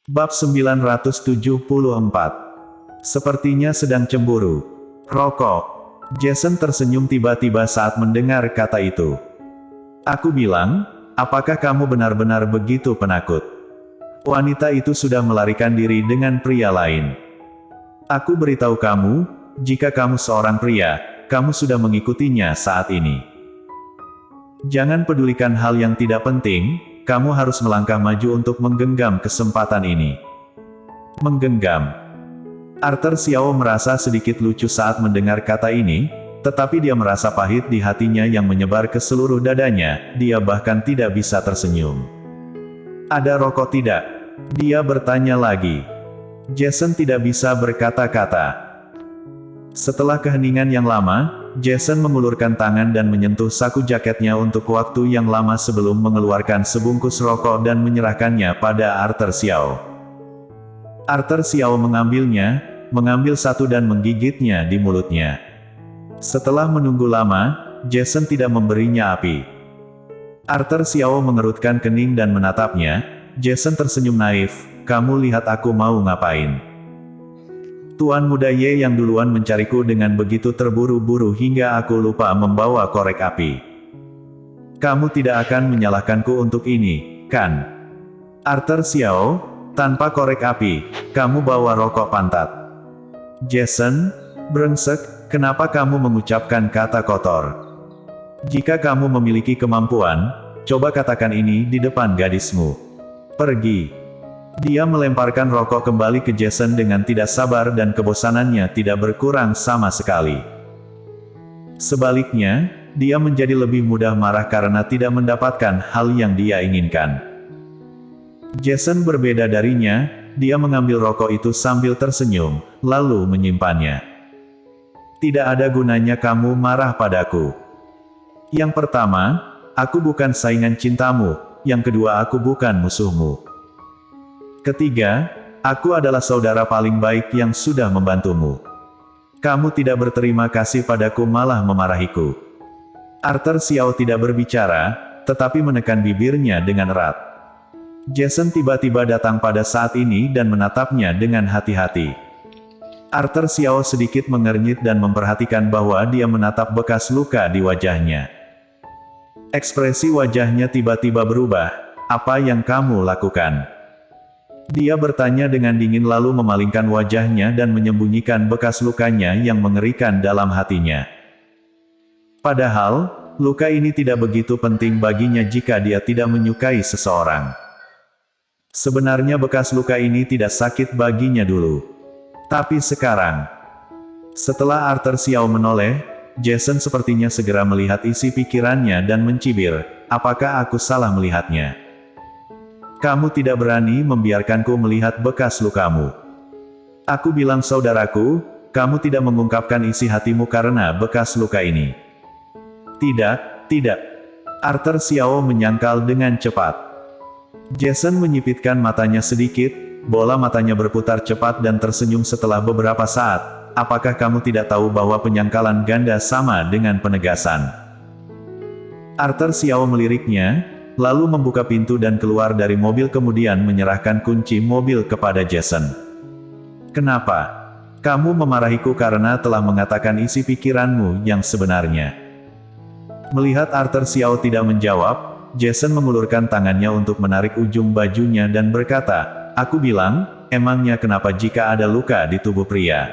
Bab 974. Sepertinya sedang cemburu. Rokok. Jason tersenyum tiba-tiba saat mendengar kata itu. Aku bilang, apakah kamu benar-benar begitu penakut? Wanita itu sudah melarikan diri dengan pria lain. Aku beritahu kamu, jika kamu seorang pria, kamu sudah mengikutinya saat ini. Jangan pedulikan hal yang tidak penting, kamu harus melangkah maju untuk menggenggam kesempatan ini. Menggenggam. Arthur Xiao merasa sedikit lucu saat mendengar kata ini, tetapi dia merasa pahit di hatinya yang menyebar ke seluruh dadanya, dia bahkan tidak bisa tersenyum. Ada rokok tidak? Dia bertanya lagi. Jason tidak bisa berkata-kata. Setelah keheningan yang lama, Jason mengulurkan tangan dan menyentuh saku jaketnya untuk waktu yang lama sebelum mengeluarkan sebungkus rokok dan menyerahkannya pada Arthur Xiao. Arthur Xiao mengambilnya, mengambil satu dan menggigitnya di mulutnya. Setelah menunggu lama, Jason tidak memberinya api. Arthur Xiao mengerutkan kening dan menatapnya. Jason tersenyum naif, kamu lihat aku mau ngapain? Tuan muda Ye yang duluan mencariku dengan begitu terburu-buru hingga aku lupa membawa korek api. Kamu tidak akan menyalahkanku untuk ini, kan? Arthur Xiao, tanpa korek api, kamu bawa rokok pantat. Jason, brengsek, kenapa kamu mengucapkan kata kotor? Jika kamu memiliki kemampuan, coba katakan ini di depan gadismu. Pergi. Dia melemparkan rokok kembali ke Jason dengan tidak sabar dan kebosanannya tidak berkurang sama sekali. Sebaliknya, dia menjadi lebih mudah marah karena tidak mendapatkan hal yang dia inginkan. Jason berbeda darinya, dia mengambil rokok itu sambil tersenyum, lalu menyimpannya. Tidak ada gunanya kamu marah padaku. Yang pertama, aku bukan saingan cintamu, yang kedua aku bukan musuhmu. Ketiga, aku adalah saudara paling baik yang sudah membantumu. Kamu tidak berterima kasih padaku malah memarahiku. Arthur Xiao tidak berbicara, tetapi menekan bibirnya dengan erat. Jason tiba-tiba datang pada saat ini dan menatapnya dengan hati-hati. Arthur Xiao sedikit mengernyit dan memperhatikan bahwa dia menatap bekas luka di wajahnya. Ekspresi wajahnya tiba-tiba berubah. Apa yang kamu lakukan? Dia bertanya dengan dingin lalu memalingkan wajahnya dan menyembunyikan bekas lukanya yang mengerikan dalam hatinya. Padahal, luka ini tidak begitu penting baginya jika dia tidak menyukai seseorang. Sebenarnya bekas luka ini tidak sakit baginya dulu. Tapi sekarang, setelah Arthur Xiao menoleh, Jason sepertinya segera melihat isi pikirannya dan mencibir, apakah aku salah melihatnya? Kamu tidak berani membiarkanku melihat bekas lukamu. Aku bilang saudaraku, kamu tidak mengungkapkan isi hatimu karena bekas luka ini. Tidak, tidak. Arthur Xiao menyangkal dengan cepat. Jason menyipitkan matanya sedikit, bola matanya berputar cepat dan tersenyum setelah beberapa saat. Apakah kamu tidak tahu bahwa penyangkalan ganda sama dengan penegasan? Arthur Xiao meliriknya, lalu membuka pintu dan keluar dari mobil kemudian menyerahkan kunci mobil kepada Jason. Kenapa? Kamu memarahiku karena telah mengatakan isi pikiranmu yang sebenarnya. Melihat Arthur Xiao tidak menjawab, Jason mengulurkan tangannya untuk menarik ujung bajunya dan berkata, aku bilang, emangnya kenapa jika ada luka di tubuh pria?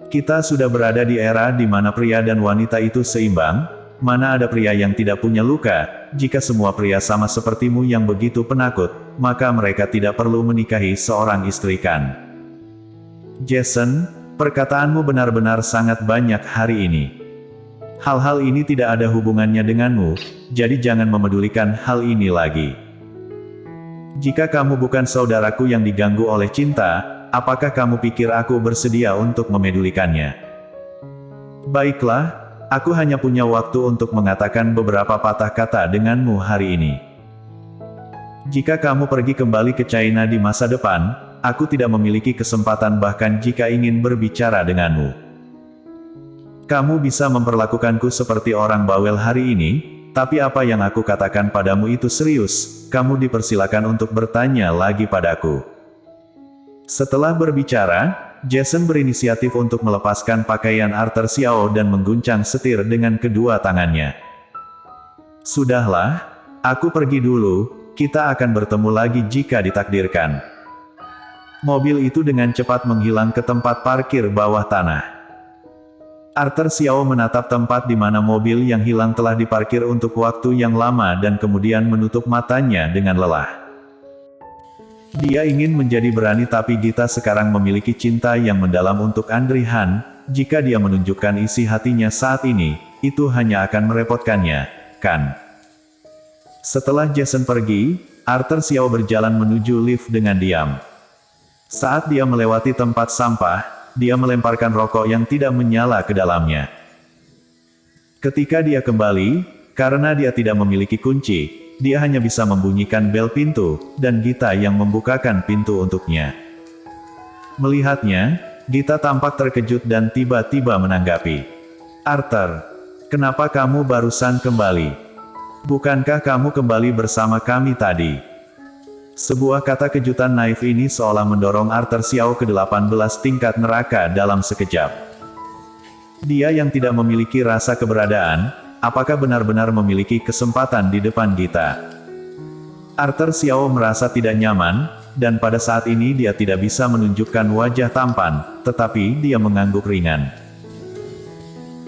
Kita sudah berada di era di mana pria dan wanita itu seimbang, mana ada pria yang tidak punya luka, jika semua pria sama sepertimu yang begitu penakut, maka mereka tidak perlu menikahi seorang istri kan? Jason, perkataanmu benar-benar sangat banyak hari ini. Hal-hal ini tidak ada hubungannya denganmu, jadi jangan memedulikan hal ini lagi. Jika kamu bukan saudaraku yang diganggu oleh cinta, apakah kamu pikir aku bersedia untuk memedulikannya? Baiklah, aku hanya punya waktu untuk mengatakan beberapa patah kata denganmu hari ini. Jika kamu pergi kembali ke China di masa depan, aku tidak memiliki kesempatan bahkan jika ingin berbicara denganmu. Kamu bisa memperlakukanku seperti orang bawel hari ini, tapi apa yang aku katakan padamu itu serius, kamu dipersilakan untuk bertanya lagi padaku. Setelah berbicara, Jason berinisiatif untuk melepaskan pakaian Arthur Xiao dan mengguncang setir dengan kedua tangannya. Sudahlah, aku pergi dulu, kita akan bertemu lagi jika ditakdirkan. Mobil itu dengan cepat menghilang ke tempat parkir bawah tanah. Arthur Xiao menatap tempat di mana mobil yang hilang telah diparkir untuk waktu yang lama dan kemudian menutup matanya dengan lelah. Dia ingin menjadi berani tapi Gita sekarang memiliki cinta yang mendalam untuk Andre Han, jika dia menunjukkan isi hatinya saat ini, itu hanya akan merepotkannya, kan? Setelah Jason pergi, Arthur Xiao berjalan menuju lift dengan diam. Saat dia melewati tempat sampah, dia melemparkan rokok yang tidak menyala ke dalamnya. Ketika dia kembali, karena dia tidak memiliki kunci, dia hanya bisa membunyikan bel pintu, dan Gita yang membukakan pintu untuknya. Melihatnya, Gita tampak terkejut dan tiba-tiba menanggapi. "Arthur, kenapa kamu barusan kembali? Bukankah kamu kembali bersama kami tadi?" Sebuah kata kejutan naif ini seolah mendorong Arthur Xiao ke 18 tingkat neraka dalam sekejap. Dia yang tidak memiliki rasa keberadaan, apakah benar-benar memiliki kesempatan di depan Gita? Arthur Xiao merasa tidak nyaman, dan pada saat ini dia tidak bisa menunjukkan wajah tampan, tetapi dia mengangguk ringan.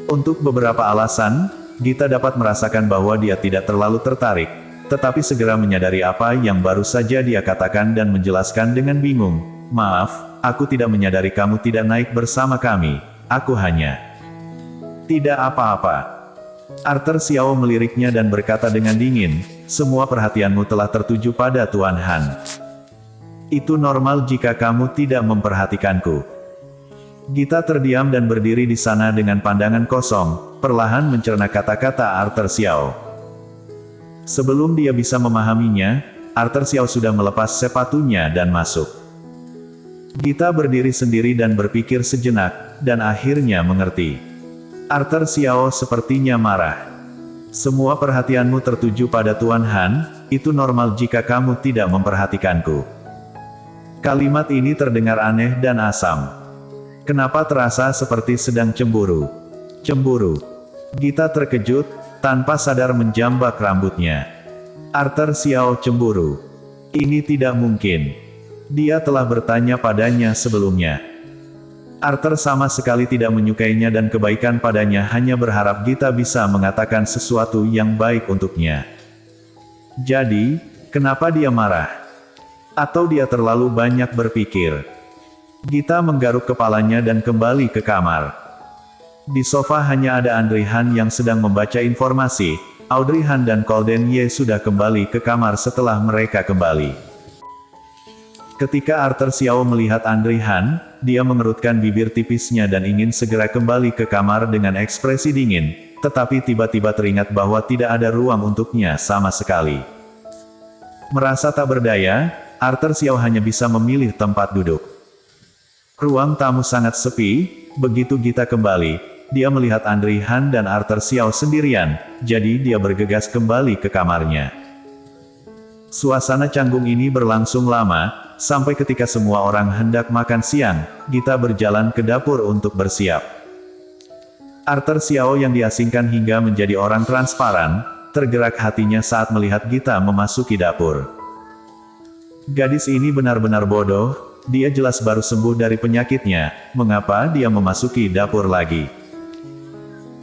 Untuk beberapa alasan, Gita dapat merasakan bahwa dia tidak terlalu tertarik, tetapi segera menyadari apa yang baru saja dia katakan dan menjelaskan dengan bingung. "Maaf, aku tidak menyadari kamu tidak naik bersama kami, aku hanya..." "Tidak apa-apa." Arthur Xiao meliriknya dan berkata dengan dingin, "Semua perhatianmu telah tertuju pada Tuan Han. Itu normal jika kamu tidak memperhatikanku." Gita terdiam dan berdiri di sana dengan pandangan kosong, perlahan mencerna kata-kata Arthur Xiao. Sebelum dia bisa memahaminya, Arthur Xiao sudah melepas sepatunya dan masuk. Gita berdiri sendiri dan berpikir sejenak, dan akhirnya mengerti. Arthur Xiao sepertinya marah. "Semua perhatianmu tertuju pada Tuan Han, itu normal jika kamu tidak memperhatikanku." Kalimat ini terdengar aneh dan asam. Kenapa terasa seperti sedang cemburu? Cemburu. Gita terkejut, tanpa sadar menjambak rambutnya. Arthur Xiao cemburu. Ini tidak mungkin. Dia telah bertanya padanya sebelumnya. Arthur sama sekali tidak menyukainya dan kebaikan padanya hanya berharap Gita bisa mengatakan sesuatu yang baik untuknya. Jadi, kenapa dia marah? Atau dia terlalu banyak berpikir? Gita menggaruk kepalanya dan kembali ke kamar. Di sofa hanya ada Andre Han yang sedang membaca informasi. Audrey Han dan Golden Ye sudah kembali ke kamar setelah mereka kembali. Ketika Arthur Xiao melihat Andre Han, dia mengerutkan bibir tipisnya dan ingin segera kembali ke kamar dengan ekspresi dingin, tetapi tiba-tiba teringat bahwa tidak ada ruang untuknya sama sekali. Merasa tak berdaya, Arthur Xiao hanya bisa memilih tempat duduk. Ruang tamu sangat sepi, begitu Gita kembali. Dia melihat Andre Han dan Arthur Xiao sendirian, jadi dia bergegas kembali ke kamarnya. Suasana canggung ini berlangsung lama, sampai ketika semua orang hendak makan siang, Gita berjalan ke dapur untuk bersiap. Arthur Xiao yang diasingkan hingga menjadi orang transparan, tergerak hatinya saat melihat Gita memasuki dapur. Gadis ini benar-benar bodoh, dia jelas baru sembuh dari penyakitnya, mengapa dia memasuki dapur lagi?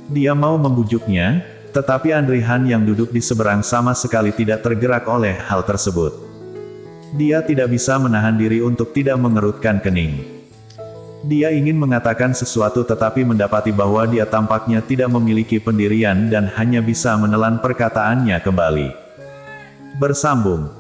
Dia mau membujuknya, tetapi Andre Han yang duduk di seberang sama sekali tidak tergerak oleh hal tersebut. Dia tidak bisa menahan diri untuk tidak mengerutkan kening. Dia ingin mengatakan sesuatu tetapi mendapati bahwa dia tampaknya tidak memiliki pendirian dan hanya bisa menelan perkataannya kembali. Bersambung.